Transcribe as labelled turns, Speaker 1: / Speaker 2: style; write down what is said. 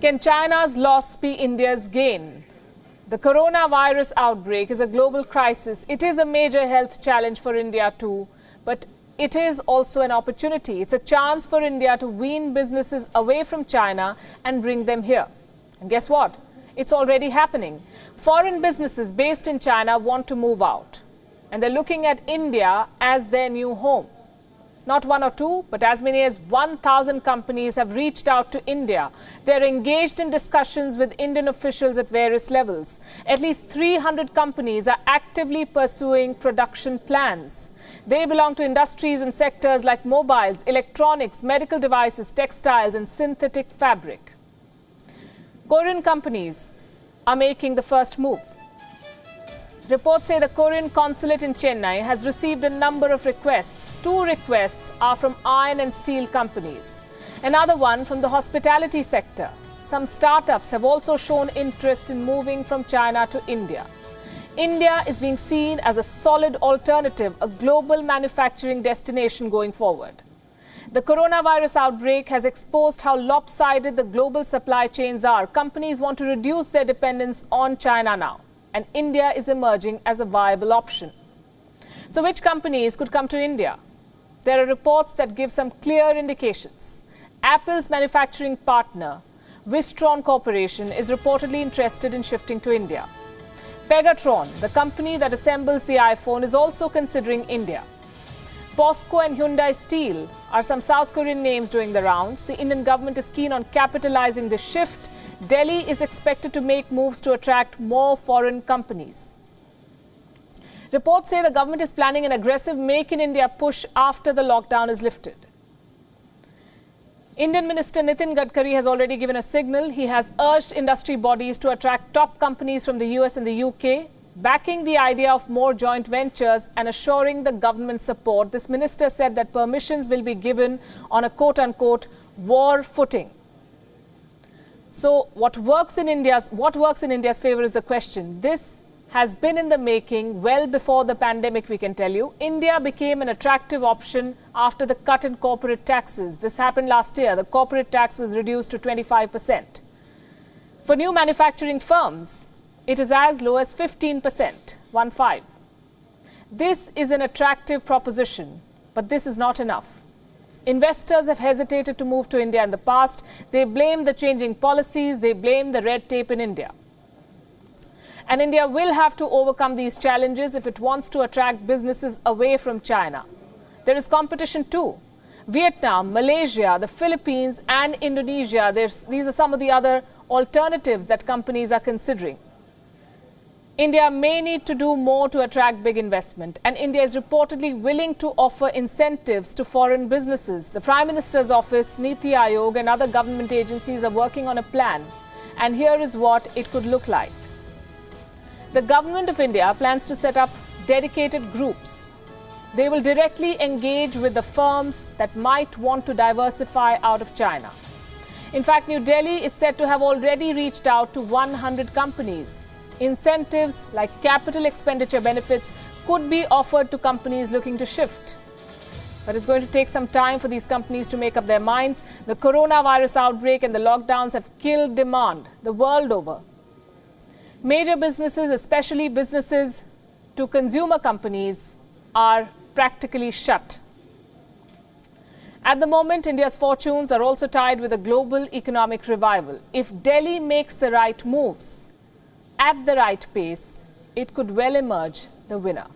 Speaker 1: Can China's loss be India's gain? The coronavirus outbreak is a global crisis. It is a major health challenge for India too, but it is also an opportunity. It's a chance for India to wean businesses away from China and bring them here. And guess what? It's already happening. Foreign businesses based in China want to move out, and they're looking at India as their new home. Not one or two, but as many as 1,000 companies have reached out to India. They're engaged in discussions with Indian officials at various levels. At least 300 companies are actively pursuing production plans. They belong to industries and sectors like mobiles, electronics, medical devices, textiles, and synthetic fabric. Korean companies are making the first move. Reports say the Korean consulate in Chennai has received a number of requests. 2 requests are from iron and steel companies. Another one from the hospitality sector. Some startups have also shown interest in moving from China to India. India is being seen as a solid alternative, a global manufacturing destination going forward. The coronavirus outbreak has exposed how lopsided the global supply chains are. Companies want to reduce their dependence on China now, and India is emerging as a viable option. So which companies could come to India? There are reports that give some clear indications. Apple's manufacturing partner, Wistron Corporation, is reportedly interested in shifting to India. Pegatron, the company that assembles the iPhone, is also considering India. POSCO and Hyundai Steel are some South Korean names doing the rounds. The Indian government is keen on capitalizing the shift. Delhi is expected to make moves to attract more foreign companies. Reports say the government is planning an aggressive Make in India push after the lockdown is lifted. Indian Minister Nitin Gadkari has already given a signal. He has urged industry bodies to attract top companies from the US and the UK, backing the idea of more joint ventures and assuring the government support. This minister said that permissions will be given on a quote-unquote war footing. So what works in India's favor is the question. This has been in the making well before the pandemic, we can tell you. India became an attractive option after the cut in corporate taxes. This happened last year. The corporate tax was reduced to 25%. For new manufacturing firms, it is as low as 15%, 1-5. This is an attractive proposition, but this is not enough. Investors have hesitated to move to India in the past. They blame the changing policies. They blame the red tape in India. And India will have to overcome these challenges if it wants to attract businesses away from China. There is competition too. Vietnam, Malaysia, the Philippines and Indonesia, these are some of the other alternatives that companies are considering. India may need to do more to attract big investment, and India is reportedly willing to offer incentives to foreign businesses. The Prime Minister's office, Niti Aayog and other government agencies are working on a plan, and here is what it could look like. The Government of India plans to set up dedicated groups. They will directly engage with the firms that might want to diversify out of China. In fact, New Delhi is said to have already reached out to 100 companies. Incentives like capital expenditure benefits could be offered to companies looking to shift. But it's going to take some time for these companies to make up their minds. The coronavirus outbreak and the lockdowns have killed demand the world over. Major businesses, especially businesses to consumer companies, are practically shut. At the moment, India's fortunes are also tied with a global economic revival. If Delhi makes the right moves, at the right pace, it could well emerge the winner.